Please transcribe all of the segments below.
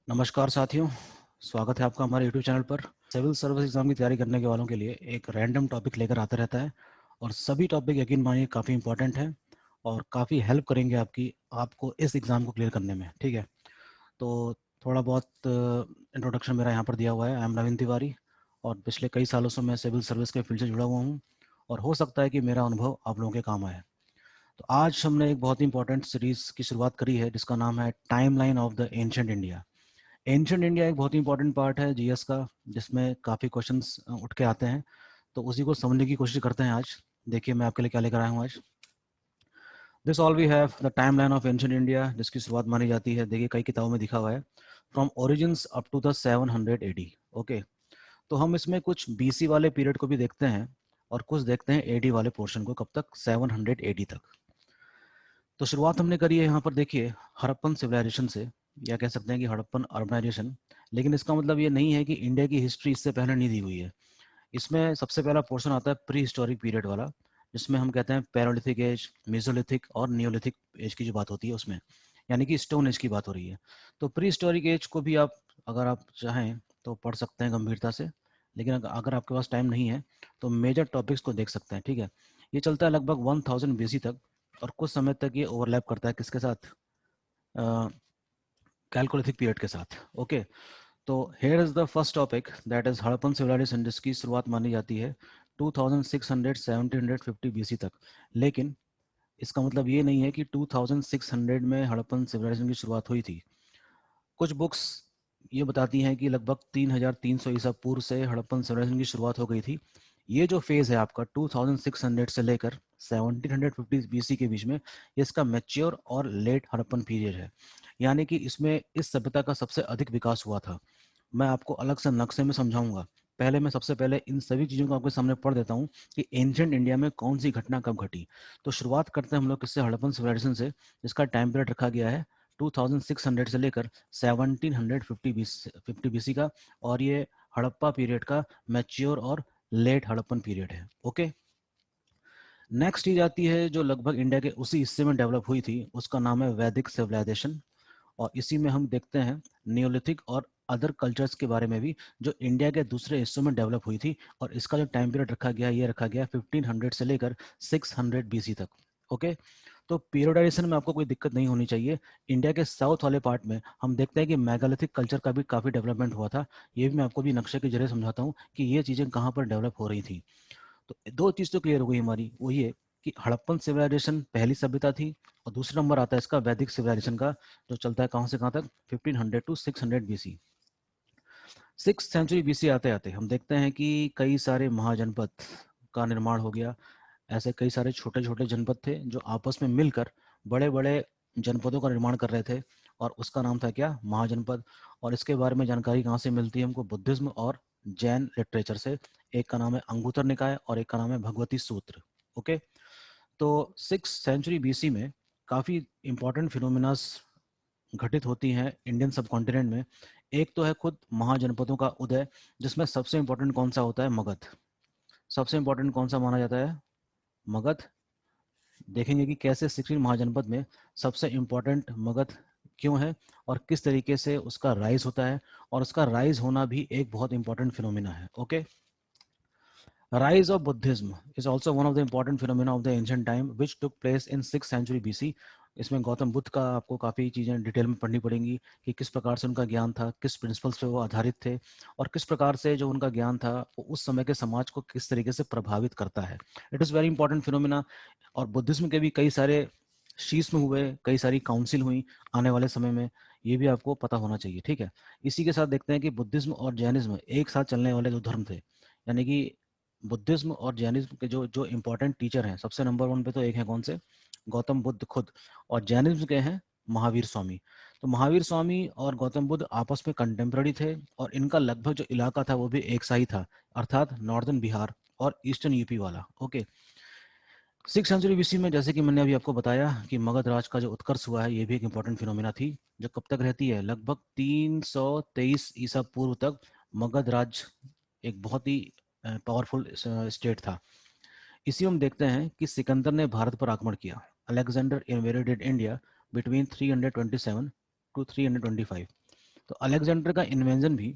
नमस्कार साथियों, स्वागत है आपका हमारे यूट्यूब चैनल पर। सिविल सर्विस एग्जाम की तैयारी करने के वालों के लिए एक रैंडम टॉपिक लेकर आता रहता है और सभी टॉपिक यकीन मानिए काफ़ी इंपॉर्टेंट हैं और काफ़ी हेल्प करेंगे आपको इस एग्ज़ाम को क्लियर करने में। ठीक है, तो थोड़ा बहुत इंट्रोडक्शन मेरा यहाँ पर दिया हुआ है। आई एम नवीन तिवारी और पिछले कई सालों से मैं सिविल सर्विस के फील्ड से जुड़ा हुआ हूँ और हो सकता है कि मेरा अनुभव आप लोगों के काम आए। तो आज हमने एक बहुत ही इंपॉर्टेंट सीरीज़ की शुरुआत करी है जिसका नाम है timeline of the ancient India. Ancient India एक बहुत ही इंपॉर्टेंट पार्ट है जीएस का, जिसमें काफ़ी क्वेश्चंस उठ के आते हैं, तो उसी को समझने की कोशिश करते हैं आज। देखिए मैं आपके लिए क्या लेकर आया हूँ आज। This all we have the timeline of ancient India, जिसकी शुरुआत मानी जाती है, देखिए कई किताबों में दिखा हुआ है, from origins up to the 700 AD. Okay, तो हम इसमें कुछ बीसी वाले पीरियड को भी देखते हैं और कुछ देखते हैं एडी वाले पोर्शन को, कब तक, 700 एडी तक। तो शुरुआत हमने करी है यहाँ पर, देखिए हड़प्पन सिविलाइजेशन से, या कह सकते हैं कि हड़प्पन अर्बनाइजेशन। लेकिन इसका मतलब ये नहीं है कि इंडिया की हिस्ट्री इससे पहले नहीं दी हुई है। इसमें सबसे पहला पोर्शन आता है प्री हिस्टोरिक पीरियड वाला, जिसमें हम कहते हैं पैरोलिथिक एज, मेसोलिथिक और नियोलिथिक एज की जो बात होती है उसमें, यानी कि स्टोन एज की बात हो रही है। तो प्री हिस्टोरिक एज को भी आप, अगर आप चाहें तो पढ़ सकते हैं गंभीरता से, लेकिन अगर आपके पास टाइम नहीं है तो मेजर टॉपिक्स को देख सकते हैं। ठीक है, ये चलता है लगभग 1000 बीसी तक और कुछ समय तक ये ओवरलैप करता है किसके साथ, कैलकोलिथिक पीरियड के साथ। ओके, तो here is the first topic, that is Harappan civilization, जिसकी शुरुआत मानी जाती है 2600 1750 बीसी तक। लेकिन इसका मतलब ये नहीं है कि 2600 में हड़प्पन सिविलाइजेशन की शुरुआत हुई थी। कुछ बुक्स ये बताती हैं कि लगभग 3300 ईसा पूर्व से हड़प्पन सिविलाइजेशन की शुरुआत हो गई थी। ये जो फेज है आपका 2600 से लेकर 1750 बीसी के बीच में, ये इसका मैच्योर और लेट हड़प्पन पीरियड है, यानी कि इसमें इस सभ्यता का सबसे अधिक विकास हुआ था। मैं आपको अलग से नक्शे में समझाऊंगा। पहले मैं सबसे पहले इन सभी चीज़ों को आपके सामने पढ़ देता हूँ कि एंशिएंट इंडिया में कौन सी घटना कब घटी। तो शुरुआत करते हैं हम लोग किससे, हड़प्पन सिविलाइजेशन से, जिसका टाइम पीरियड रखा गया है 2600 से लेकर 1750 बीसी का, और ये हड़प्पा पीरियड का मैच्योर और लेट हड़प्पन पीरियड है। ओके, नेक्स्ट चीज आती है जो लगभग इंडिया के उसी हिस्से में डेवलप हुई थी, उसका नाम है वैदिक सिविलाइजेशन। और इसी में हम देखते हैं नियोलिथिक और अदर कल्चर्स के बारे में भी, जो इंडिया के दूसरे हिस्सों में डेवलप हुई थी। और इसका जो टाइम पीरियड रखा गया, ये रखा गया 1500 से लेकर 600 बीसी तक। ओके, तो पीरियडाइजेशन में आपको कोई दिक्कत नहीं होनी चाहिए। इंडिया के साउथ वाले पार्ट में हम देखते हैं कि मेगालिथिक कल्चर का भी काफ़ी डेवलपमेंट हुआ था। ये भी मैं आपको भी नक्शे के जरिए समझाता हूँ कि ये चीज़ें कहाँ पर डेवलप हो रही थी। तो दो चीज़ तो क्लियर हो गई हमारी, वो ये कि हड़प्पन सिविलाइजेशन पहली सभ्यता थी, और दूसरा नंबर आता है इसका वैदिक सिविलाइजेशन का, जो चलता है कहाँ से कहाँ तक, 1500 to 600 BC. 6th century BC आते आते हम देखते हैं कि कई सारे महाजनपद का निर्माण हो गया। ऐसे कई सारे छोटे छोटे जनपद थे जो आपस में मिलकर बड़े बड़े जनपदों का निर्माण कर रहे थे, और उसका नाम था क्या, महाजनपद। और इसके बारे में जानकारी कहाँ से मिलती है हमको, बुद्धिज्म और जैन लिटरेचर से। एक का नाम है अंगुतर निकाय और एक का नाम है भगवती सूत्र। ओके, तो 6th सेंचुरी बीसी में काफ़ी इंपॉर्टेंट फिनोमिनास घटित होती हैं इंडियन सब कॉन्टिनेंट में। एक तो है खुद महाजनपदों का उदय, जिसमें सबसे इंपॉर्टेंट कौन सा होता है, मगध। सबसे इंपॉर्टेंट कौन सा माना जाता है, मगध। देखेंगे कि कैसे 16 महाजनपद में सबसे इंपॉर्टेंट मगध क्यों है और किस तरीके से उसका राइज होता है, और उसका राइज होना भी एक बहुत इंपॉर्टेंट फिनोमिना है। Okay, rise of Buddhism is also one of the important phenomena of the ancient time which took place in 6th century BC। इसमें गौतम बुद्ध का आपको काफ़ी चीज़ें डिटेल में पढ़नी पड़ेंगी कि किस प्रकार से उनका ज्ञान था, किस प्रिंसिपल्स पे वो आधारित थे, और किस प्रकार से जो उनका ज्ञान था वो उस समय के समाज को किस तरीके से प्रभावित करता है। It is very important phenomena. और बुद्धिज्म के भी कई सारे शीस्म हुए, कई सारी काउंसिल हुई आने वाले समय में, ये भी आपको पता होना चाहिए। ठीक है, इसी के साथ देखते हैं कि बुद्धिज्म और जैनिज्म एक साथ चलने वाले जो धर्म थे, यानी कि बुद्धिज्म और जैनिज्म के जो जो इम्पोर्टेंट टीचर हैं, सबसे नंबर वन पे तो एक है कौन से, गौतम बुद्ध खुद। और जैनिज्म के हैं महावीर स्वामी। तो महावीर स्वामी और गौतम बुद्ध आपस में कंटेम्प्रेरी थे, और इनका लगभग जो इलाका था वो भी एक सा ही था, अर्थात नॉर्दर्न बिहार और ईस्टर्न यूपी वाला। ओके, 6th सेंचुरी बीसी में, जैसे कि मैंने अभी आपको बताया कि मगध राज का जो उत्कर्ष हुआ है, ये भी एक इंपॉर्टेंट फिनोमिना थी, जो कब तक रहती है, लगभग 323 ईसा पूर्व तक मगध राज एक बहुत ही पावरफुल स्टेट था। इसी में हम देखते हैं कि सिकंदर ने भारत पर आक्रमण किया। Alexander invaded India between 327 to 325। तो अलेक्जेंडर का इन्वेंशन भी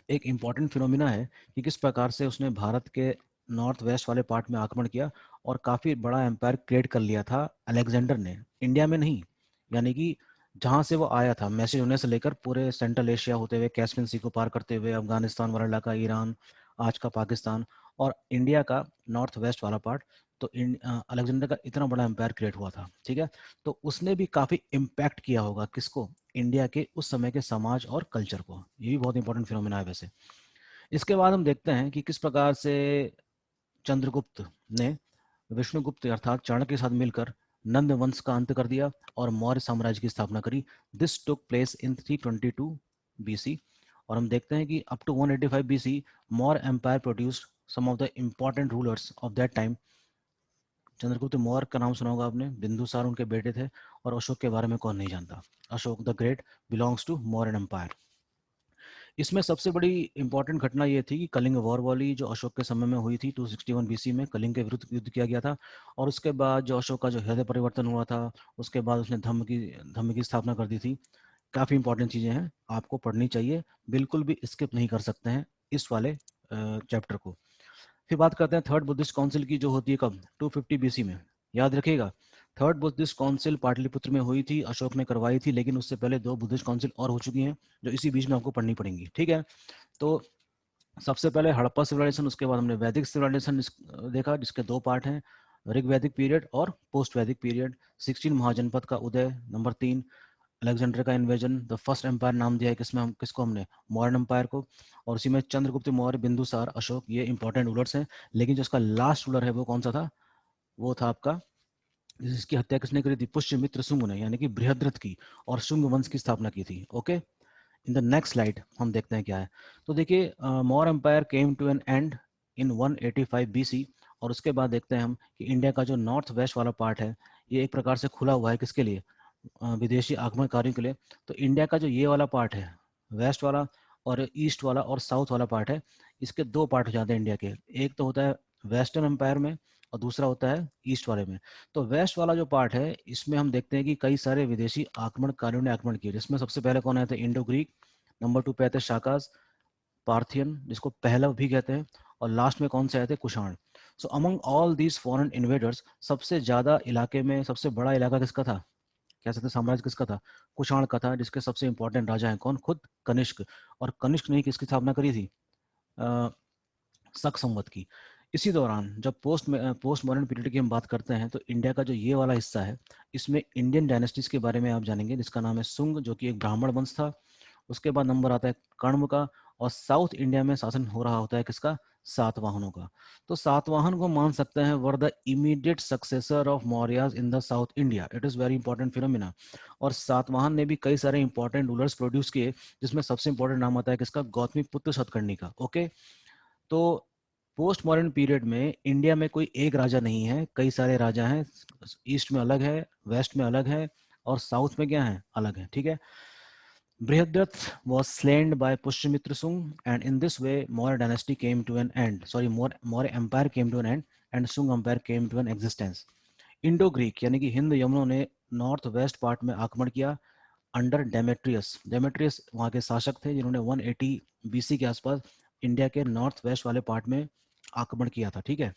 एक इम्पॉर्टेंट फिनोमिना है कि किस प्रकार से उसने भारत के नॉर्थ वेस्ट वाले पार्ट में आक्रमण किया और काफ़ी बड़ा एम्पायर क्रिएट कर लिया था अलेक्जेंडर ने, इंडिया में नहीं। यानी कि जहाँ से वो आया था मैसेडोनिया से लेकर पूरे सेंट्रल एशिया होते हुए कैस्पियन सी को पार करते हुए अफगानिस्तान वाला इलाका, ईरान, आज का पाकिस्तान और इंडिया का नॉर्थ वेस्ट वाला पार्ट, तो अलेक्जेंडर का इतना बड़ा एम्पायर क्रिएट हुआ था, ठीक है। तो उसने भी काफ़ी इम्पैक्ट किया होगा किसको, इंडिया के उस समय के समाज और कल्चर को। ये भी बहुत इंपॉर्टेंट फिनोमिना है वैसे। इसके बाद हम देखते हैं कि किस प्रकार से चंद्रगुप्त ने विष्णुगुप्त अर्थात चाणक्य के साथ मिलकर नंद वंश का अंत कर दिया और मौर्य साम्राज्य की स्थापना करी। This took place in 322 BC. और हम देखते हैं कि up to 185 BC Maurya empire produced some of the important rulers of that time. Chandragupta Maurya का नाम सुना होगा आपने, बिंदुसार उनके बेटे थे, और अशोक के बारे में कौन नहीं जानता। Ashoka the great belongs to Mauryan empire. इसमें सबसे बड़ी इंपॉर्टेंट घटना ये थी कि कलिंग वॉर वाली जो अशोक के समय में हुई थी 261 बीसी में कलिंग के विरुद्ध युद्ध किया गया था। और उसके बाद जो अशोक का जो हृदय परिवर्तन हुआ था, उसके बाद उसने धम्म की स्थापना कर दी थी। काफ़ी इंपॉर्टेंट चीज़ें हैं, आपको पढ़नी चाहिए, बिल्कुल भी स्किप नहीं कर सकते हैं इस वाले चैप्टर को। फिर बात करते हैं थर्ड बुद्धिस्ट काउंसिल की, जो होती है कब, 250 बीसी में। याद रखिएगा, थर्ड बुद्धिस्ट काउंसिल पाटलिपुत्र में हुई थी, अशोक ने करवाई थी, लेकिन उससे पहले 2 बुद्धिस्ट काउंसिल और हो चुकी हैं जो इसी बीच में आपको पढ़नी पड़ेंगी, ठीक है। तो सबसे पहले हड़प्पा सिविलाइजेशन, उसके बाद हमने वैदिक सिविलाइजेशन देखा जिसके 2 पार्ट हैं, ऋग वैदिक पीरियड और पोस्ट वैदिक पीरियड। 16 महाजनपद का उदय, नंबर 3 अलेक्जेंडर का इन्वेजन, द फर्स्ट एम्पायर नाम दिया है किसमें, हम किसको, हमने मॉडर्न एम्पायर को। और उसी में चंद्रगुप्त मौर्य, बिंदुसार, अशोक, ये इंपॉर्टेंट रूलर्स हैं। लेकिन जो उसका लास्ट रूलर है वो कौन सा था, वो था आपका, जिसकी हत्या किसने करी थी, पुष्यमित्र शुंग ने, यानी कि बृहद्रथ की, और शुंग वंश की स्थापना की थी। Okay, in the next slide हम देखते हैं क्या है। तो देखिए, Maurya empire came to an end in 185 BC. और उसके बाद देखते हैं हम कि इंडिया का जो नॉर्थ वेस्ट वाला पार्ट है ये एक प्रकार से खुला हुआ है किसके लिए, विदेशी आक्रमणकारियों के लिए। तो इंडिया का जो ये वाला पार्ट है, वेस्ट वाला और ईस्ट वाला और साउथ वाला पार्ट है, इसके 2 पार्ट हो जाते हैं इंडिया के। एक तो होता है वेस्टर्न एम्पायर में और दूसरा होता है ईस्ट वाले में। तो वेस्ट वाला जो पार्ट है इसमें हम देखते हैं कि कई सारे विदेशी आक्रमणकारियों ने आक्रमण किए, जिसमें सबसे पहले कौन आए थे, इंडो ग्रीक, नंबर 2 पे आते हैं शाकास, पार्थियन जिसको पहलव भी कहते हैं, और लास्ट में कौन से आए थे, कुषाण। सो among all these foreign invaders सबसे ज्यादा इलाके में सबसे बड़ा इलाका किसका था, कह सकते हैं साम्राज्य किसका था, कुषाण का था, जिसके सबसे इंपॉर्टेंट राजा हैं कौन, खुद कनिष्क। और कनिष्क ने किसकी स्थापना करी थी, शक संवत की। इसी दौरान जब पोस्ट मॉडर्न पीरियड की हम बात करते हैं तो इंडिया का जो ये वाला हिस्सा है इसमें इंडियन डायनेस्टीज के बारे में आप जानेंगे, जिसका नाम है सुंग, जो कि एक ब्राह्मण वंश था। उसके बाद नंबर आता है कण्व का, और साउथ इंडिया में शासन हो रहा होता है किसका, सातवाहनों का। तो सातवाहन को मान सकते हैं were the immediate successor of Mauryas in the south India. It is very important phenomena. और सातवाहन ने भी कई सारे इंपॉर्टेंट रूलर्स प्रोड्यूस किए, जिसमें सबसे इंपॉर्टेंट नाम आता है किसका, गौतमी पुत्र सतकर्णी का। ओके, तो पोस्ट मॉडर्न पीरियड में इंडिया में कोई एक राजा नहीं है, कई सारे राजा हैं। ईस्ट में अलग है, वेस्ट में अलग है, और साउथ में क्या है, अलग है, ठीक है। Brihadrath was slain by Pushyamitra Sung, and in this way, Maurya dynasty came to an end. Sorry, Maurya empire came to an end, and Sung empire came to an existence. Indo Greek यानी कि हिंद यमुनों ने north west part में आक्रमण किया under Demetrius. Demetrius वहाँ के शासक थे जिन्होंने 180 बीसी के आसपास इंडिया के नॉर्थ वेस्ट वाले पार्ट में आक्रमण किया था, ठीक है।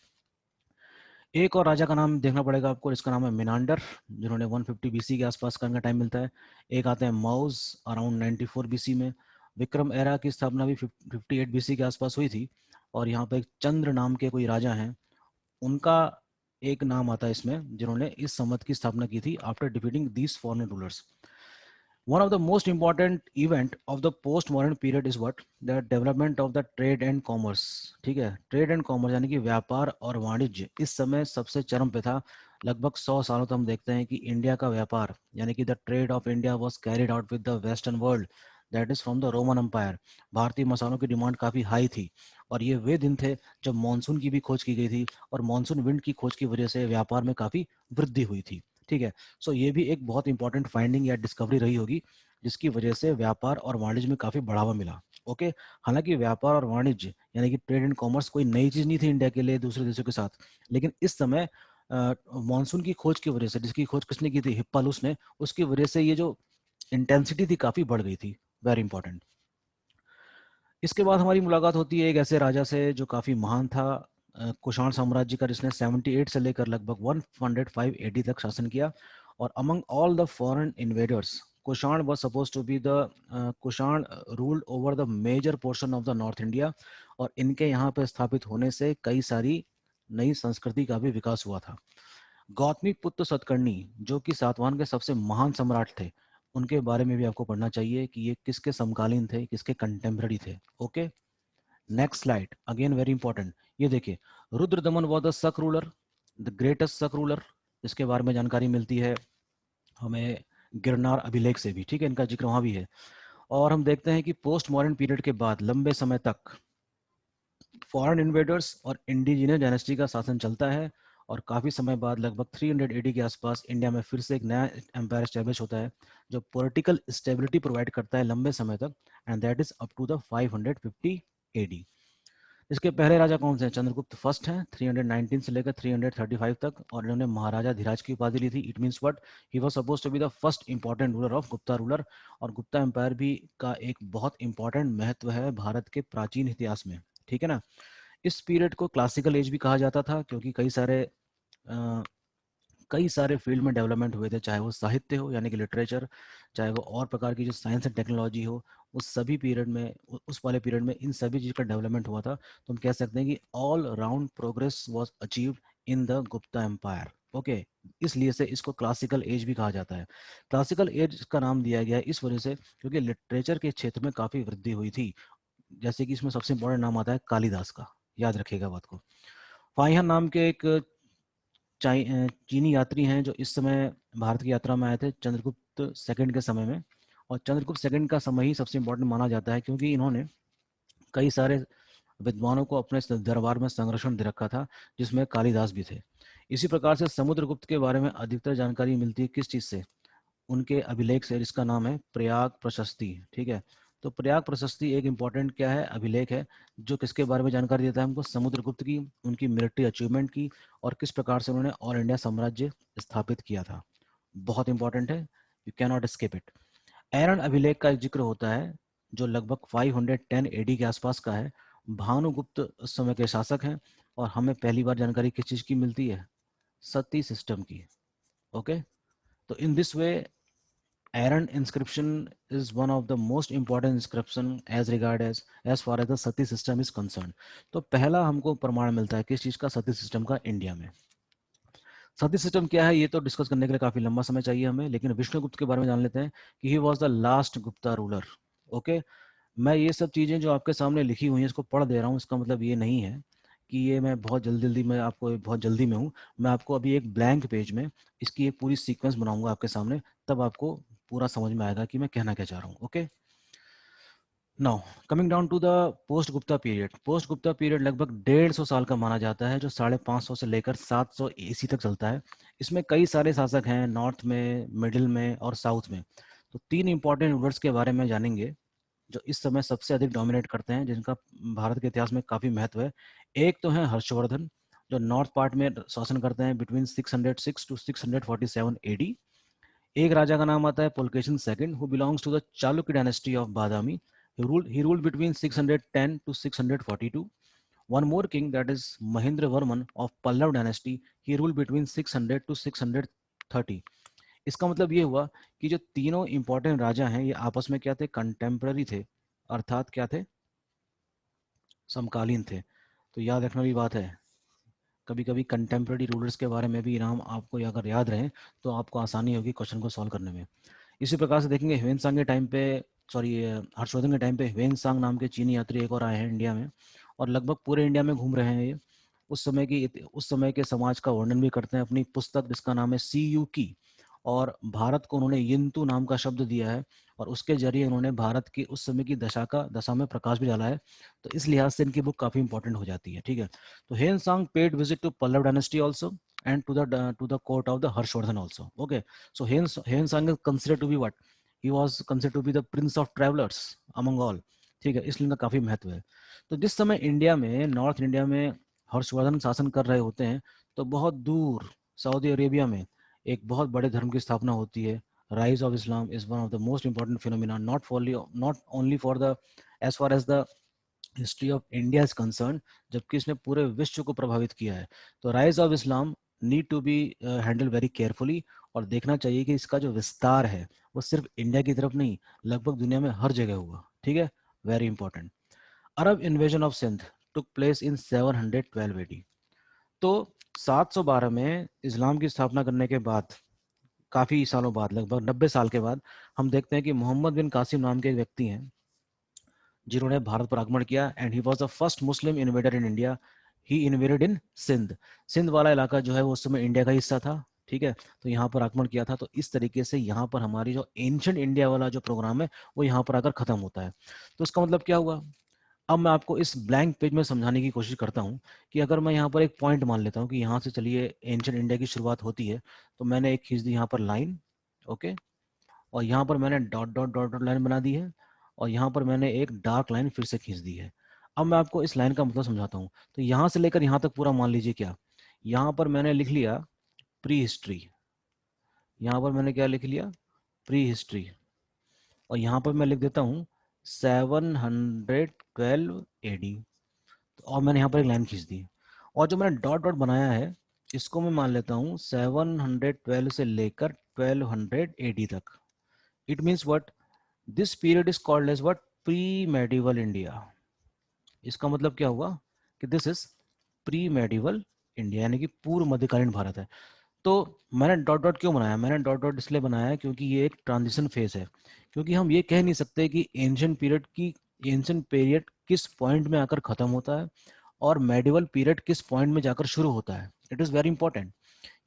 एक और राजा का नाम देखना पड़ेगा आपको, इसका नाम है मिनांडर, जिन्होंने 150 बीसी के आसपास का इनका टाइम मिलता है। एक आते हैं माउस, अराउंड 94 बीसी में। विक्रम एरा की स्थापना भी 58 बीसी के आसपास हुई थी। और यहाँ पे एक चंद्र नाम के कोई राजा हैं, उनका एक नाम आता है इसमें, जिन्होंने इस संवत की स्थापना की थी after defeating these foreign rulers. One of the most important event of the post modern period is what, the development of the trade and commerce। ठीक है, ट्रेड एंड कॉमर्स यानी कि व्यापार और वाणिज्य इस समय सबसे चरम पे था। लगभग 100 सालों तक हम देखते हैं कि इंडिया का व्यापार यानी कि the trade of India was carried out with the western world, that is from the Roman empire. भारतीय मसालों की डिमांड काफ़ी हाई थी, और ये वे दिन थे जब मानसून की भी खोज की गई थी, और मानसून विंड की खोज की वजह से व्यापार में काफ़ी वृद्धि हुई थी, ठीक है। सो ये भी एक बहुत इंपॉर्टेंट फाइंडिंग या डिस्कवरी रही होगी, जिसकी वजह से व्यापार और वाणिज्य में काफ़ी बढ़ावा मिला। ओके, हालांकि व्यापार और वाणिज्य यानी कि ट्रेड एंड कॉमर्स कोई नई चीज़ नहीं थी इंडिया के लिए दूसरे देशों के साथ, लेकिन इस समय मानसून की खोज की वजह से, जिसकी खोज किसने की थी, हिप्पालुस ने, उसकी वजह से ये जो इंटेंसिटी थी काफ़ी बढ़ गई थी। Very important. इसके बाद हमारी मुलाकात होती है एक ऐसे राजा से जो काफ़ी महान था, कुषाण साम्राज्य का, जिसने 78 से लेकर लगभग 105 एडी तक शासन किया। और among all the foreign invaders, Kushan was supposed to be the Kushan ruled over the major portion of the north India. और इनके यहाँ पे स्थापित होने से कई सारी नई संस्कृति का भी विकास हुआ था। गौतमी पुत्र सतकर्णी जो कि सातवाहन के सबसे महान सम्राट थे, उनके बारे में भी आपको पढ़ना चाहिए कि ये किसके समकालीन थे, किसके कंटेम्पररी थे। Okay, next slide again very important. ये देखिए, रुद्रदमन वाज द शक रूलर, द ग्रेटेस्ट शक रूलर। इसके बारे में जानकारी मिलती है हमें गिरनार अभिलेख से भी, ठीक है, इनका जिक्र वहां भी है। और हम देखते हैं कि पोस्ट मॉडर्न पीरियड के बाद लंबे समय तक फॉरेन इन्वेडर्स और इंडिजिनियस डायनेस्टी का शासन चलता है। और काफ़ी समय बाद लगभग 300 एडी के आसपास इंडिया में फिर से एक नया एम्पायर स्टैब्लिश होता है जो पॉलिटिकल स्टेबिलिटी प्रोवाइड करता है लंबे समय तक, and that is up to the 550 AD. इसके पहले राजा कौन से हैं? चंद्रगुप्त फर्स्ट हैं, 319 से लेकर 335 तक, और इन्होंने महाराजा धीराज की उपाधि ली थी। It means what, he was supposed to be the first important ruler of Gupta ruler. और गुप्ता एम्पायर भी का एक बहुत इंपॉर्टेंट महत्व है भारत के प्राचीन इतिहास में, ठीक है ना। इस पीरियड को क्लासिकल एज भी कहा जाता था क्योंकि कई सारे फील्ड में डेवलपमेंट हुए थे, चाहे वो साहित्य हो यानी कि लिटरेचर, चाहे वो और प्रकार की जो साइंस एंड टेक्नोलॉजी हो, उस सभी पीरियड में, उस वाले पीरियड में इन सभी चीज़ का डेवलपमेंट हुआ था। तो हम कह सकते हैं कि all round progress was achieved in the Gupta empire. Okay, इसलिए से इसको क्लासिकल एज भी कहा जाता है। क्लासिकल एज का नाम दिया गया है इस वजह से क्योंकि लिटरेचर के क्षेत्र में काफ़ी वृद्धि हुई थी। जैसे कि इसमें सबसे इंपॉर्टेंट नाम आता है कालिदास का, याद रखिएगा बात को। फाहियान नाम के एक चीनी यात्री हैं जो इस समय भारत की यात्रा में आए थे चंद्रगुप्त सेकंड के समय में। और चंद्रगुप्त सेकंड का समय ही सबसे इंपॉर्टेंट माना जाता है क्योंकि इन्होंने कई सारे विद्वानों को अपने दरबार में संरक्षण दे रखा था, जिसमें कालिदास भी थे। इसी प्रकार से समुद्रगुप्त के बारे में अधिकतर जानकारी मिलती है किस चीज़ से? उनके अभिलेख से, जिसका नाम है प्रयाग प्रशस्ति, ठीक है। तो प्रयाग प्रशस्ति एक इम्पॉर्टेंट क्या है, अभिलेख है, जो किसके बारे में जानकारी देता है हमको? समुद्रगुप्त की, उनकी मिलिट्री अचीवमेंट की, और किस प्रकार से उन्होंने ऑल इंडिया साम्राज्य स्थापित किया था। बहुत इंपॉर्टेंट है, you can not skip it. Eran अभिलेख का जिक्र होता है जो लगभग 510 एडी के आसपास का है। भानुगुप्त उस समय के शासक हैं। और हमें पहली बार जानकारी किस चीज़ की मिलती है? सती सिस्टम की। ओके, तो in this way Aaron inscription is one of the most important inscription as far as the Sati system is concerned। तो पहला हमको प्रमाण मिलता है किस चीज का? सती सिस्टम का, इंडिया में। सती सिस्टम क्या है ये तो डिस्कस करने के लिए काफी लंबा समय चाहिए हमें, लेकिन विष्णुगुप्त के बारे में जान लेते हैं कि he was the last Gupta ruler. Okay, मैं ये सब चीजें जो आपके सामने लिखी हुई हैं इसको पढ़ दे रहा हूँ, इसका मतलब ये नहीं है कि ये मैं बहुत जल्दी में आपको, बहुत जल्दी में हूँ। मैं आपको अभी एक ब्लैंक पेज में इसकी एक पूरी सीक्वेंस बनाऊंगा आपके सामने, तब आपको पूरा समझ में आएगा कि मैं कहना क्या चाह रहा हूँ। Okay, now coming down to the post Gupta period. Post Gupta period लगभग 150 साल का माना जाता है, जो 550 से लेकर 700 ईसी तक चलता है। इसमें कई सारे शासक हैं, नॉर्थ में, मिडिल में और साउथ में। तो तीन इंपॉर्टेंट रूलर्स के बारे में जानेंगे जो इस समय सबसे अधिक डोमिनेट करते हैं, जिनका भारत के इतिहास में काफ़ी महत्व है। एक तो है हर्षवर्धन जो नॉर्थ पार्ट में शासन करते हैं बिटवीन 606 टू 647 एडी। एक राजा का नाम आता है Pulakeshin second who belongs to the Chalukya dynasty of Badami. He ruled between 610 to 642. One more king, that is Mahendra Varman of Pallav dynasty, he ruled between 600 to 630। इसका मतलब ये हुआ कि जो तीनों इंपॉर्टेंट राजा हैं ये आपस में क्या थे? कंटेम्पररी थे, अर्थात क्या थे? समकालीन थे। तो याद रखने वाली बात है, कभी कभी कंटेम्प्रेरी रूलर्स के बारे में भी नाम आपको अगर याद रहे तो आपको आसानी होगी क्वेश्चन को सॉल्व करने में। इसी प्रकार से देखेंगे ह्वेनसांग के टाइम पे, सॉरी हर्षवर्धन के टाइम पे ह्वेनसांग नाम के चीनी यात्री एक और आए हैं इंडिया में, और लगभग पूरे इंडिया में घूम रहे हैं ये। उस समय के समाज का वर्णन भी करते हैं अपनी पुस्तक जिसका नाम है सी यू की। और भारत को उन्होंने यिंतु नाम का शब्द दिया है, और उसके जरिए उन्होंने भारत की उस समय की दशा में प्रकाश भी डाला है। तो इस लिहाज से इनकी बुक काफ़ी इंपॉर्टेंट हो जाती है, ठीक है। तो Hiuen Tsang paid visit to Pallava dynasty also and to the court of the Harshvardhan also. Okay, so Hiuen Tsang is considered to be what? He was considered to be the prince of travelers among all, ठीक है, इसलिए इनका काफी महत्व है। तो जिस समय इंडिया में, नॉर्थ इंडिया में हर्षवर्धन शासन कर रहे होते हैं, तो बहुत दूर सऊदी अरेबिया में एक बहुत बड़े धर्म की स्थापना होती है, rise of Islam is one of the most important phenomena, not only for the as far as the history of India is concerned, जबकि इसने पूरे विश्व को प्रभावित किया है। तो rise of Islam need to be handle very carefully, और देखना चाहिए कि इसका जो विस्तार है वो सिर्फ इंडिया की तरफ नहीं, लगभग दुनिया में हर जगह हुआ। ठीक है, very important. Arab invasion of Sindh took place in 712 AD. तो 712 में इस्लाम की स्थापना करने के बाद, काफी सालों बाद, लगभग 90 साल के बाद, हम देखते हैं कि मोहम्मद बिन कासिम नाम के एक व्यक्ति हैं जिन्होंने भारत पर आक्रमण किया, and he was the first Muslim invader in India. He invaded in Sindh. Sindh वाला इलाका जो है वो उस समय इंडिया का हिस्सा था। ठीक है, तो यहाँ पर आक्रमण किया था। तो इस तरीके से यहाँ पर हमारी जो एंशिएंट इंडिया वाला जो प्रोग्राम है वो यहाँ पर आकर खत्म होता है। तो इसका मतलब क्या हुआ? अब मैं आपको इस ब्लैंक पेज में समझाने की कोशिश करता हूँ कि अगर मैं यहाँ पर एक पॉइंट मान लेता हूँ कि यहाँ से चलिए एंशिएंट इंडिया की शुरुआत होती है, तो मैंने एक खींच दी यहाँ पर लाइन। ओके, और यहाँ पर मैंने dot dot dot dot line बना दी है, और यहाँ पर मैंने एक डार्क लाइन फिर से खींच दी है। अब मैं आपको इस लाइन का मतलब समझाता हूँ। तो यहाँ से लेकर यहाँ तक पूरा मान लीजिए क्या, यहाँ पर मैंने लिख लिया प्री हिस्ट्री। यहाँ पर मैंने क्या लिख लिया? Pre history. और यहाँ पर मैं लिख देता हूँ 712 एडी। और मैंने यहाँ पर एक लाइन खींच दी, और जो मैंने डॉट डॉट बनाया है इसको मैं मान लेता हूँ 712 से लेकर 1200 एडी तक। It means what? This period is called as what? Pre medieval India. इसका मतलब क्या हुआ कि this is pre medieval India, यानी कि पूर्व मध्यकालीन भारत है। तो मैंने डॉट डॉट क्यों बनाया? मैंने डॉट डॉट इसलिए बनाया है क्योंकि ये एक ट्रांजिशन फेज है। क्योंकि हम ये कह नहीं सकते कि एंशियंट पीरियड किस पॉइंट में आकर खत्म होता है और मेडिवल पीरियड किस पॉइंट में जाकर शुरू होता है। इट इज वेरी इंपॉर्टेंट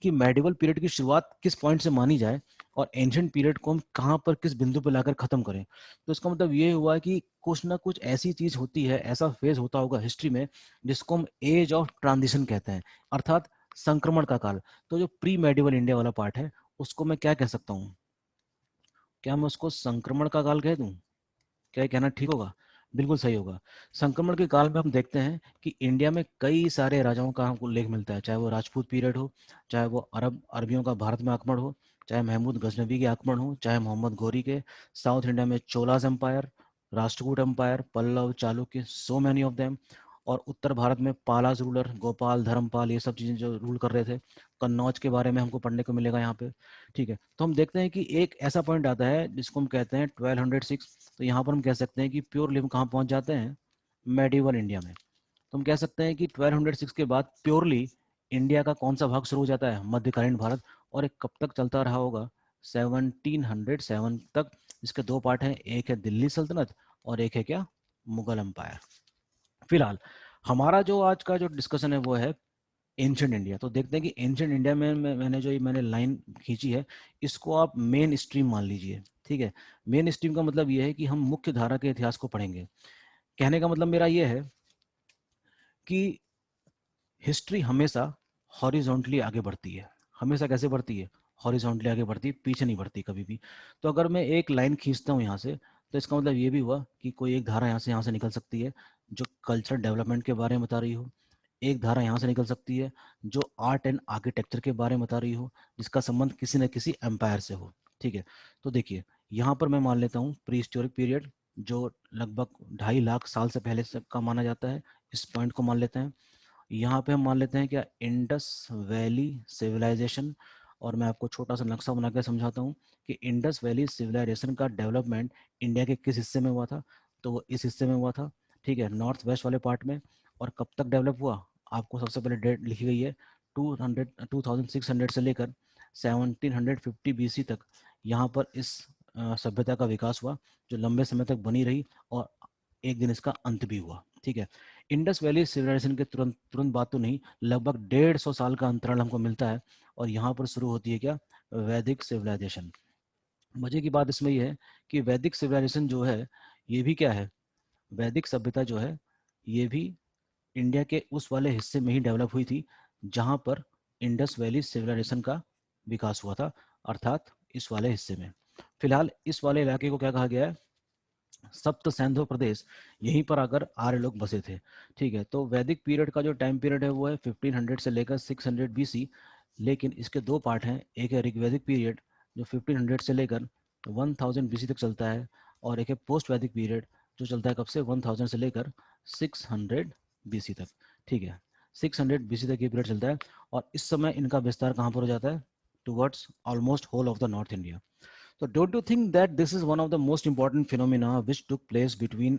कि मेडिवल पीरियड की शुरुआत किस पॉइंट से मानी जाए और एंशियंट पीरियड को हम कहाँ पर किस बिंदु पर लाकर खत्म करें। तो इसका मतलब ये हुआ कि कुछ ना कुछ ऐसी चीज होती है, ऐसा फेज होता होगा हिस्ट्री में जिसको हम एज ऑफ ट्रांजिशन कहते हैं, अर्थात संक्रमण का काल। तो जो प्री मेडिवल इंडिया वाला पार्ट है उसको मैं क्या कह सकता हूँ? क्या मैं उसको संक्रमण का काल कह दूं? क्या ये कहना ठीक होगा? बिल्कुल सही होगा। संक्रमण के काल में हम देखते हैं कि इंडिया में कई सारे राजाओं का हमको उल्लेख मिलता है, चाहे वो राजपूत पीरियड हो, चाहे वो अरबियों का भारत में आक्रमण हो, चाहे महमूद गजनबी के आक्रमण हो, चाहे मोहम्मद गौरी के, साउथ इंडिया में Cholas empire, Rashtrakuta empire, Pallava, Chalukya, so many of them. और उत्तर भारत में पालाज रूलर, गोपाल, धर्मपाल, ये सब चीजें जो रूल कर रहे थे। कन्नौज के बारे में हमको पढ़ने को मिलेगा यहाँ पे। ठीक है, तो हम देखते हैं कि एक ऐसा पॉइंट आता है जिसको हम कहते हैं 1206। तो यहाँ पर हम कह सकते हैं कि प्योरली हम कहाँ पहुंच जाते हैं? मेडिवल इंडिया में। तो हम कह सकते हैं कि 1206 के बाद प्योरली इंडिया का कौन सा भाग शुरू हो जाता है? मध्यकालीन भारत। और एक कब तक चलता रहा होगा? 1707 तक। इसके दो पार्ट हैं, एक है दिल्ली सल्तनत और एक है क्या? मुगल एम्पायर। फिलहाल हमारा जो आज का जो डिस्कशन है वो है एंशिएंट इंडिया। तो देखते हैं कि एंशिएंट इंडिया में मैंने लाइन खींची है, इसको आप मेन स्ट्रीम मान लीजिए। ठीक है, मेन स्ट्रीम का मतलब ये है कि हम मुख्य धारा के इतिहास को पढ़ेंगे। कहने का मतलब मेरा ये है कि हिस्ट्री हमेशा हॉरिजॉन्टली आगे बढ़ती है। हमेशा कैसे बढ़ती है? हॉरिजॉन्टली आगे बढ़ती है, पीछे नहीं बढ़ती कभी भी। तो अगर मैं एक लाइन खींचता हूँ यहाँ से, तो इसका मतलब ये भी हुआ कि कोई एक धारा यहाँ से निकल सकती है जो कल्चरल डेवलपमेंट के बारे में बता रही हो। एक धारा यहाँ से निकल सकती है जो आर्ट एंड आर्किटेक्चर के बारे में बता रही हो, जिसका संबंध किसी न किसी एम्पायर से हो। ठीक है, तो देखिए यहाँ पर मैं मान लेता हूँ प्री हिस्टोरिक पीरियड, जो लगभग 2.5 लाख साल से पहले से का माना जाता है। इस पॉइंट को मान लेते हैं। यहाँ पे हम मान लेते हैं क्या? Indus valley civilization. और मैं आपको छोटा सा नक्शा बना के समझाता हूँ कि इंडस वैली सिविलाइजेशन का डेवलपमेंट इंडिया के किस हिस्से में हुआ था। तो वो इस हिस्से में हुआ था। ठीक है, नॉर्थ वेस्ट वाले पार्ट में। और कब तक डेवलप हुआ? आपको सबसे पहले डेट लिखी गई है 2600 से लेकर 1750 BC तक। यहाँ पर इस सभ्यता का विकास हुआ जो लंबे समय तक बनी रही, और एक दिन इसका अंत भी हुआ। ठीक है, इंडस वैली सिविलाइजेशन के तुरंत तुरंत बाद तो नहीं, लगभग 150 साल का अंतराल हमको मिलता है। और यहाँ पर शुरू होती है क्या? वैदिक सिविलाइजेशन। मजे की बात इसमें यह है कि वैदिक सिविलाइजेशन जो है ये भी क्या है? वैदिक सभ्यता जो है ये भी इंडिया के उस वाले हिस्से में ही डेवलप हुई थी जहां पर इंडस वैली सिविलाइजेशन का विकास हुआ था, अर्थात इस वाले हिस्से में। फिलहाल इस वाले इलाके को क्या कहा गया है? सप्त सैंधव प्रदेश। यहीं पर आकर आर्य लोग बसे थे। ठीक है, तो वैदिक पीरियड का जो टाइम पीरियड है वो है 1500 से लेकर 600 BC। लेकिन इसके दो पार्ट हैं, एक है ऋग्वैदिक पीरियड जो 1500 से लेकर 1000 BC तक चलता है, और एक है पोस्ट वैदिक पीरियड जो चलता है कब से 1000 से लेकर 600 BC तक। ठीक है, 600 BC तक ये पीरियड चलता है, और इस समय इनका विस्तार कहाँ पर हो जाता है, towards almost whole of the north India. So don't you think that this is one of the most important phenomena which took place between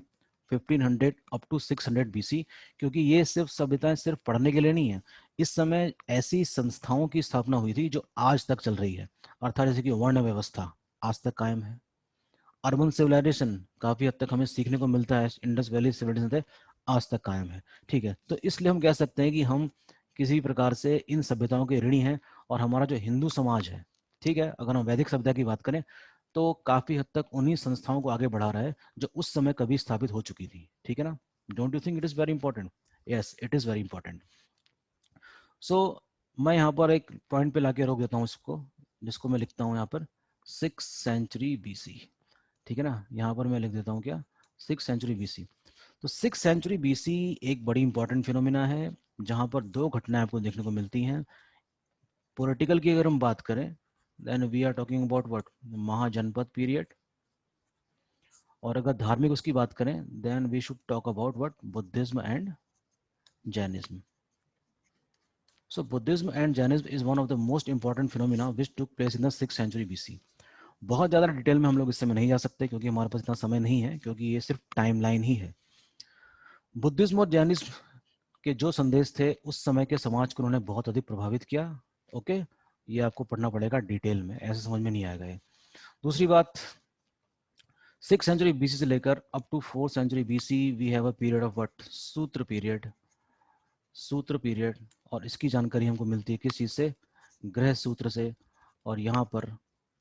1500 up to 600 BC? क्योंकि ये सिर्फ सभ्यताएं सिर्फ पढ़ने के लिए नहीं है, इस समय ऐसी संस्थाओं की स्थापना हुई थी जो आज तक चल रही है, अर्थात जैसे कि वर्ण व्यवस्था आज तक कायम है, अर्बन सिविलाइजेशन काफी हद तक हमें सीखने को मिलता है, इंडस वैली सिविलाइजेशन से आज तक कायम है। ठीक है, तो इसलिए हम कह सकते हैं कि हम किसी प्रकार से इन सभ्यताओं के ऋणी हैं, और हमारा जो हिंदू समाज है, ठीक है, अगर हम वैदिक सभ्यता की बात करें तो काफी हद तक उन्हीं संस्थाओं को आगे बढ़ा रहा है जो उस समय कभी स्थापित हो चुकी थी। ठीक है ना, don't you think it is very important? Yes, it is very important. So मैं यहाँ पर एक पॉइंट पे लाके रोक देता हूँ इसको, जिसको मैं लिखता हूँ यहाँ पर 6th century BC। ठीक है ना, यहाँ पर मैं लिख देता हूँ क्या, 6th century BC। तो 6th century BC एक बड़ी इंपॉर्टेंट फिनोमिना है, जहाँ पर दो घटनाएं आपको देखने को मिलती हैं। पॉलिटिकल की अगर हम बात करें, then we are talking about what, Mahajanapada period. और अगर धार्मिक उसकी बात करें, then we should talk about what, Buddhism and Jainism. So Buddhism and Jainism is one of the most important phenomena which took place in the 6th century BC। बहुत ज़्यादा detail में हम लोग इस समय नहीं जा सकते क्योंकि हमारे पास इतना समय नहीं है, क्योंकि ये सिर्फ टाइमलाइन ही है। बुद्धिज्म और जैनिज्म के जो संदेश थे उस समय के समाज को उन्होंने बहुत अधिक प्रभावित किया। ओके, ये आपको पढ़ना पड़ेगा डिटेल में, ऐसे समझ में नहीं आएगा ये। दूसरी बात, 6th century BC से लेकर up to 4th century BC we have a period of what, sutra period. Sutra period, और इसकी जानकारी हमको मिलती है किस चीज़ से, ग्रह सूत्र से। और यहाँ पर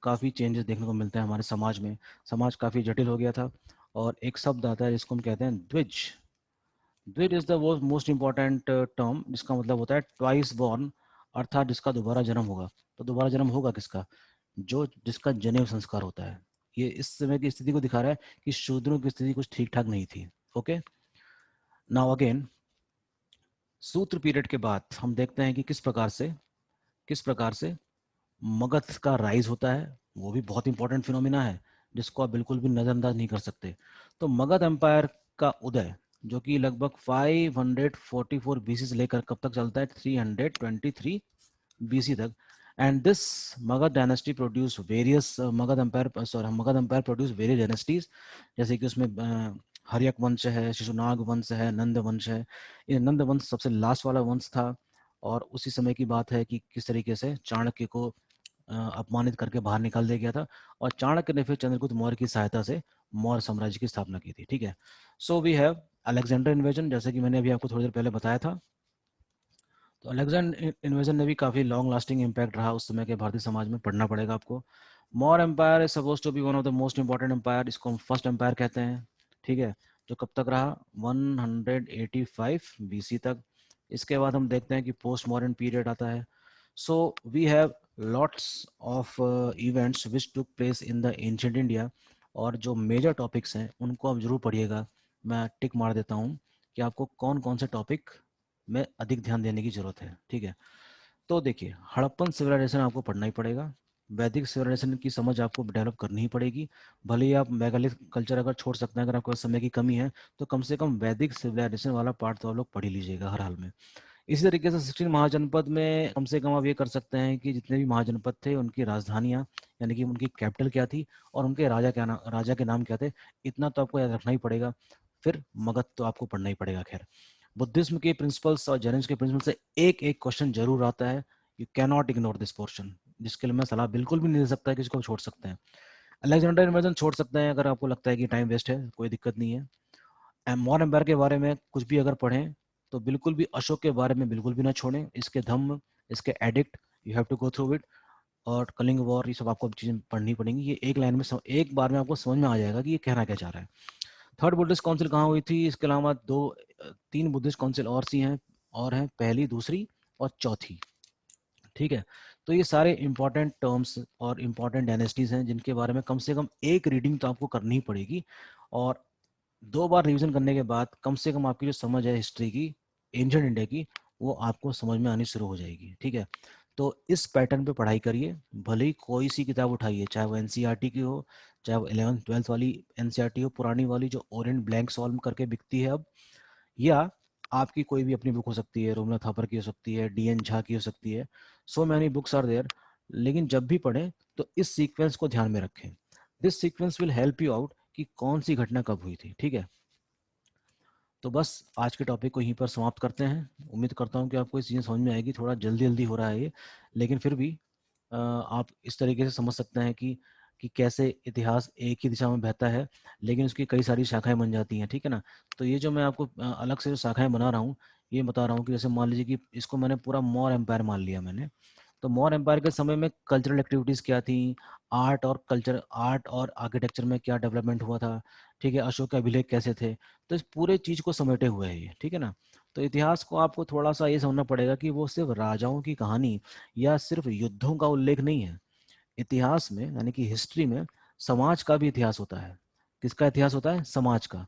काफ़ी चेंजेस देखने को मिलते हैं हमारे समाज में, समाज काफ़ी जटिल हो गया था। और एक शब्द आता है जिसको हम कहते हैं द्विज। द्विज is the most important term, जिसका मतलब होता है ट्वाइस बॉर्न, अर्थात जिसका दोबारा जन्म होगा। तो दोबारा जन्म होगा किसका, जो जिसका जनेऊ संस्कार होता है। ये इस समय की स्थिति को दिखा रहा है कि शूद्रों की स्थिति कुछ ठीक ठाक नहीं थी। ओके, नाउ अगेन सूत्र पीरियड के बाद हम देखते हैं कि किस प्रकार से मगध का राइज होता है। वो भी बहुत इंपॉर्टेंट फिनोमिना है जिसको आप बिल्कुल भी नजरअंदाज नहीं कर सकते। तो मगध एम्पायर का उदय, जो कि लगभग 544 BC से लेकर कब तक चलता है, 323 BC तक। And this Magadha dynasty produce various, Magadha empire produce various dynasties, जैसे कि उसमें हर्यक वंश है, शिशुनाग वंश है, नंद वंश है। ये नंद वंश सबसे लास्ट वाला वंश था। और उसी समय की बात है कि किस तरीके से चाणक्य को अपमानित करके बाहर निकाल दिया गया था, और चाणक्य ने फिर चंद्रगुप्त मौर्य की सहायता से मौर्य साम्राज्य की स्थापना की थी। ठीक है, so we have Alexander invasion, जैसे कि मैंने अभी आपको थोड़ी देर पहले बताया था। तो अलेक्जेंडर इन्वेजन ने भी काफी लॉन्ग लास्टिंग इम्पैक्ट रहा उस समय के भारतीय समाज में, पढ़ना पड़ेगा आपको। Maurya empire is suppose to be one of the most important empire, इसको हम फर्स्ट एम्पायर कहते हैं। ठीक है, जो कब तक रहा, 185 BC तक। इसके बाद हम देखते हैं कि पोस्ट मॉडर्न पीरियड आता है। So we have lots of events which took place in the ancient India. और जो मेजर टॉपिक्स हैं उनको आप जरूर पढ़िएगा। मैं टिक मार देता हूँ कि आपको कौन कौन से टॉपिक में अधिक ध्यान देने की जरूरत है। ठीक है, तो देखिए, हड़प्पन सिविलाइजेशन आपको पढ़ना ही पड़ेगा, वैदिक सिविलाइजेशन की समझ आपको डेवलप करनी ही पड़ेगी। भले ही आप मेगालिथ कल्चर अगर छोड़ सकते हैं, अगर आपके पास समय की कमी है, तो कम से कम वैदिक सिविलाइजेशन वाला पार्ट तो आप लोग पढ़ ही लीजिएगा हर हाल में। इसी तरीके से 16 महाजनपद में कम से कम आप ये कर सकते हैं कि जितने भी महाजनपद थे उनकी राजधानियां, यानी कि उनकी कैपिटल क्या थी और उनके राजा के नाम क्या थे, इतना तो आपको याद रखना ही पड़ेगा। फिर मगध तो आपको पढ़ना ही पड़ेगा। खैर, बुद्धिज्म के प्रिंसिपल्स और जैनिज्म के प्रिंसिपल से एक एक क्वेश्चन जरूर आता है। You can not ignore this portion, जिसके लिए मैं सलाह बिल्कुल भी नहीं दे सकता है किसी को छोड़ सकते हैं। अलेक्जेंडर इन्वेजन छोड़ सकते हैं अगर आपको लगता है कि टाइम वेस्ट है, कोई दिक्कत नहीं है। मौर्य एम्पायर के बारे में कुछ भी अगर पढ़ें तो बिल्कुल भी अशोक के बारे में बिल्कुल भी ना छोड़ें। इसके धम्म, इसके edict, you have to go through it. और कलिंग वॉर, ये सब आपको चीजें पढ़नी पड़ेंगी। ये एक लाइन में एक बार में आपको समझ में आ जाएगा कि ये कहना क्या चाह रहा है। थर्ड बुद्धिस्ट काउंसिल कहाँ हुई थी, इसके अलावा तीन बुद्धिस्ट काउंसिल और सी हैं, और हैं पहली, दूसरी और चौथी। ठीक है, तो ये सारे इंपॉर्टेंट टर्म्स और इंपॉर्टेंट डायनेस्टीज हैं जिनके बारे में कम से कम एक रीडिंग तो आपको करनी ही पड़ेगी। और 2 बार रिवीजन करने के बाद कम से कम आपकी जो समझ है हिस्ट्री की, एंशिएंट इंडिया की, वो आपको समझ में आनी शुरू हो जाएगी। ठीक है, तो इस पैटर्न पे पढ़ाई करिए, भले ही कोई सी किताब उठाइए, चाहे वो एनसीईआरटी की हो, चाहे वो 11th 12th वाली एनसीईआरटी हो, पुरानी वाली जो ओरिएंट ब्लैंक सॉल्व करके बिकती है अब, या आपकी कोई भी अपनी बुक हो सकती है, रोमना थापर की हो सकती है, डीएन झा की हो सकती है, so many books are there. लेकिन जब भी पढ़ें तो इस सीक्वेंस को ध्यान में रखें। This sequence will help you out कि कौन सी घटना कब हुई थी, ठीक है। तो बस आज के टॉपिक को यहीं पर समाप्त करते हैं। उम्मीद करता हूँ कि आपको ये चीज़ें समझ में आएगी। थोड़ा जल्दी जल्दी हो रहा है ये, लेकिन फिर भी आप इस तरीके से समझ सकते हैं कि कैसे इतिहास एक ही दिशा में बहता है, लेकिन उसकी कई सारी शाखाएं बन जाती हैं, ठीक है ना। तो ये जो मैं आपको अलग से जो शाखाएं बना रहा हूँ, ये बता रहा हूँ कि जैसे मान लीजिए कि इसको मैंने पूरा मौर्य एम्पायर मान लिया मैंने। तो मौर्य एम्पायर के समय में कल्चरल एक्टिविटीज़ क्या थी, आर्ट और कल्चर, आर्ट और आर्किटेक्चर में क्या डेवलपमेंट हुआ था, ठीक है, अशोक के अभिलेख कैसे थे। तो इस पूरे चीज़ को समेटे हुए है ये, ठीक है ना। तो इतिहास को आपको थोड़ा सा ये समझना पड़ेगा कि वो सिर्फ राजाओं की कहानी या सिर्फ युद्धों का उल्लेख नहीं है। इतिहास में यानी कि हिस्ट्री में समाज का भी इतिहास होता है। किसका इतिहास होता है? समाज का।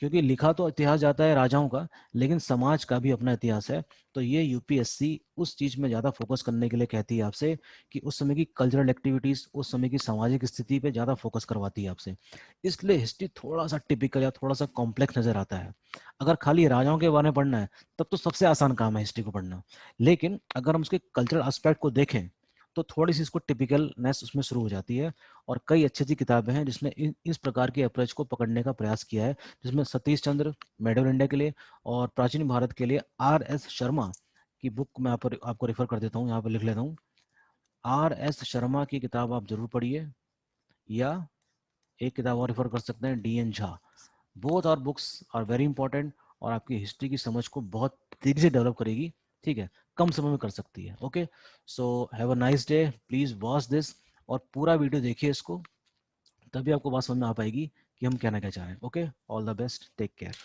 क्योंकि लिखा तो इतिहास जाता है राजाओं का, लेकिन समाज का भी अपना इतिहास है। तो ये यूपीएससी उस चीज में ज्यादा फोकस करने के लिए कहती है आपसे कि उस समय की कल्चरल एक्टिविटीज, उस समय की सामाजिक स्थिति पे ज्यादा फोकस करवाती है आपसे। इसलिए हिस्ट्री थोड़ा सा टिपिकल या थोड़ा सा कॉम्प्लेक्स नजर आता है। अगर खाली राजाओं के बारे में पढ़ना है तब तो सबसे आसान काम है हिस्ट्री को पढ़ना। लेकिन अगर हम उसके कल्चरल एस्पेक्ट को देखें तो थोड़ी सी इसको टिपिकलनेस उसमें शुरू हो जाती है। और कई अच्छी अच्छी किताबें हैं जिसने इस प्रकार की अप्रोच को पकड़ने का प्रयास किया है, जिसमें सतीश चंद्र मेडल इंडिया के लिए और प्राचीन भारत के लिए RS शर्मा की बुक मैं आपको रेफर कर देता हूँ, यहाँ पर लिख लेता हूँ। RS शर्मा की किताब आप जरूर पढ़िए, या एक किताब और रेफर कर सकते हैं, DN Jha. Both are books are very important और आपकी हिस्ट्री की समझ को बहुत तेजी से डेवलप करेगी, ठीक है, कम समय में कर सकती है। Okay, so have a nice day, please watch this और पूरा वीडियो देखिए इसको, तभी आपको बात समझ में आ पाएगी कि हम कहना क्या चाह रहे हैं। Okay, all the best, take care.